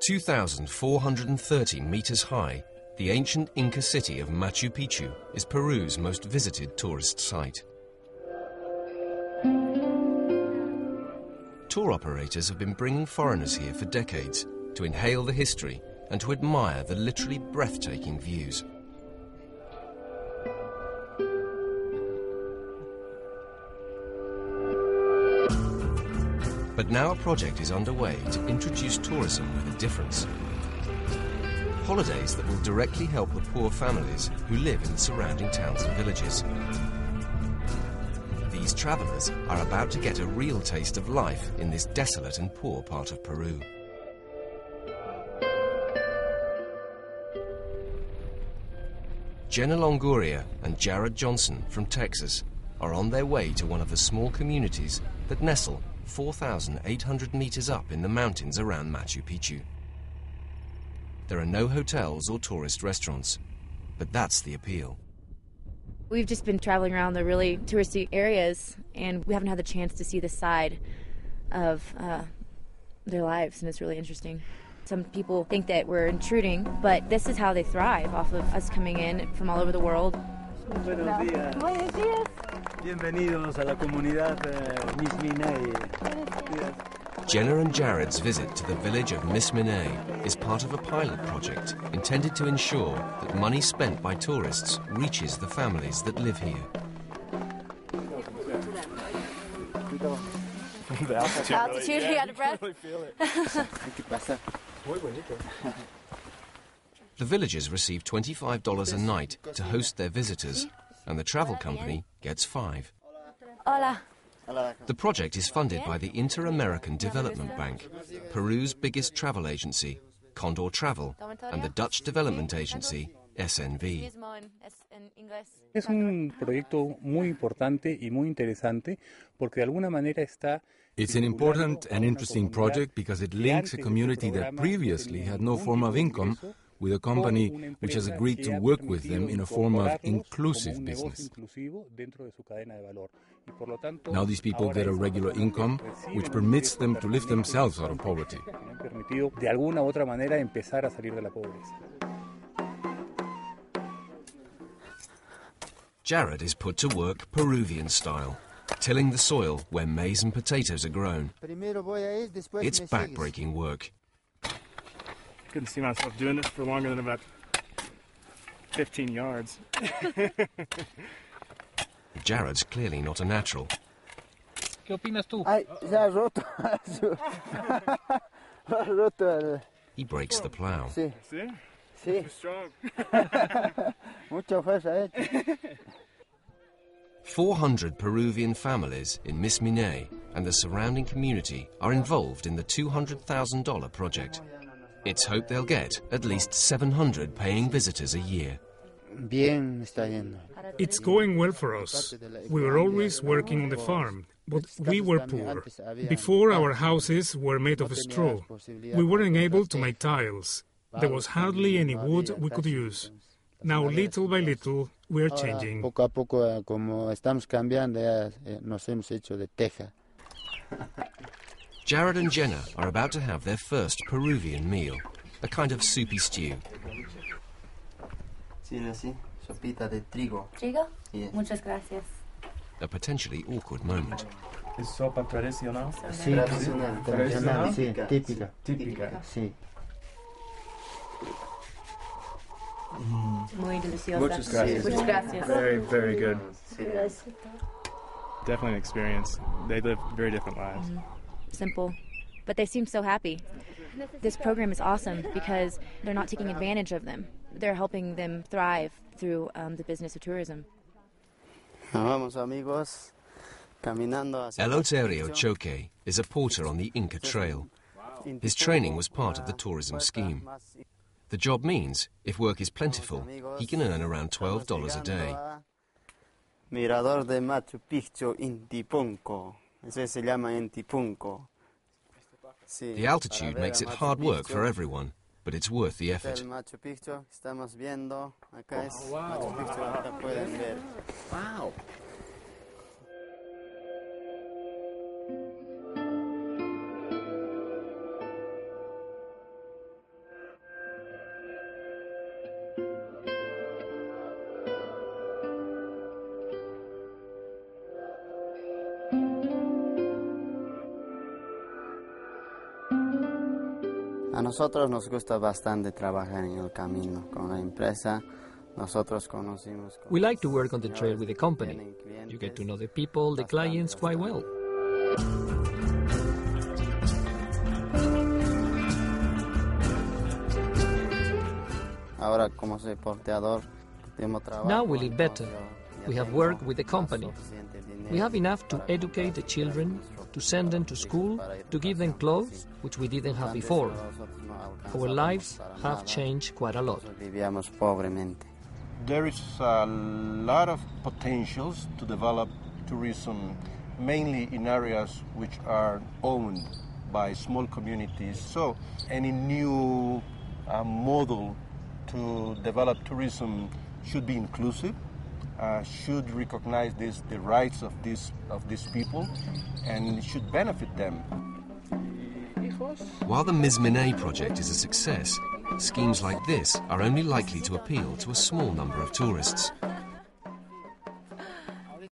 2,430 meters high, the ancient Inca city of Machu Picchu is Peru's most visited tourist site. Tour operators have been bringing foreigners here for decades to inhale the history and to admire the literally breathtaking views. But now a project is underway to introduce tourism with a difference. Holidays that will directly help the poor families who live in the surrounding towns and villages. These travellers are about to get a real taste of life in this desolate and poor part of Peru. Jenna Longoria and Jared Johnson from Texas are on their way to one of the small communities that nestle 4,800 meters up in the mountains around Machu Picchu. There are no hotels or tourist restaurants, but that's the appeal. We've just been traveling around the really touristy areas, and we haven't had the chance to see the side of their lives, and it's really interesting. Some people think that we're intruding, but this is how they thrive, off of us coming in from all over the world. Buenos días. Buenos días. Bienvenidos a la comunidad Misminay. Jenna and Jared's visit to the village of Misminay is part of a pilot project intended to ensure that money spent by tourists reaches the families that live here. The Altitude, you out of breath? Really feel it. The villagers receive $25 a night to host their visitors, and the travel company gets $5. Hola. The project is funded by the Inter-American Development Bank, Peru's biggest travel agency, Condor Travel, and the Dutch development agency, SNV. Es un proyecto muy importante y muy interesante porque de alguna manera está. It's an important and interesting project because it links a community that previously had no form of income with a company which has agreed to work with them in a form of inclusive business. Now these people get a regular income which permits them to lift themselves out of poverty. De alguna u otra manera empezar a salir de la pobreza. Jared is put to work Peruvian style, tilling the soil where maize and potatoes are grown. It's back-breaking work. Couldn't see myself doing this for longer than about 15 yards. Jared's clearly not a natural. ¿Qué opinas tú? Ay, se ha roto. Ha roto. He breaks the plough. Sí. See? Sí. Too strong. Mucha fuerza, 400 Peruvian families in Misminay and the surrounding community are involved in the $200,000 project. It's hoped they'll get at least 700 paying visitors a year. Bien, está yendo. It's going well for us. We were always working on the farm, but we were poor. Before, our houses were made of straw. We weren't able to make tiles. There was hardly any wood we could use. Now, little by little, we are changing. Poco a poco, como estamos cambiando, ya nos hemos hecho de teja. Jared and Jenna are about to have their first Peruvian meal, a kind of soupy stew. Sí, sopita de trigo. ¿Trigo? Yes. Muchas gracias. A potentially awkward moment. Is sopa tradicional? Sí, tradicional, sí, típica. Típica. Sí. Muy deliciosa. Muchas gracias. Muchas gracias. Very, very good. Yes. Definitely an experience. They live very different lives. Simple, but they seem so happy. This program is awesome because they're not taking advantage of them. They're helping them thrive through the business of tourism. Vamos, amigos, caminando hacia. Eleuterio Choque is a porter on the Inca Trail. His training was part of the tourism scheme. The job means, if work is plentiful, he can earn around $12 a day. Mirador de Machu Picchu, Intipunco. Eso se llama Intipunco. The altitude makes it hard work for everyone, but it's worth the effort. Machu Picchu, estamos viendo. Acá es Machu Picchu, acá pueden ver. Wow. nosotros nos gusta bastante trabajar en el camino con la empresa. Nosotros conocimos. We like to work on the trail with the company. You get to know the people, the clients quite well. Ahora, como soy porteador, tengo trabajo. Now we live better. We have worked with the company. We have enough to educate the children, to send them to school, to give them clothes, which we didn't have before. Our lives have changed quite a lot. Vivíamos pobremente. There is a lot of potentials to develop tourism, mainly in areas which are owned by small communities. So any new model to develop tourism should be inclusive, should recognize the rights of these people, and should benefit them. While the Misminay project is a success, schemes like this are only likely to appeal to a small number of tourists.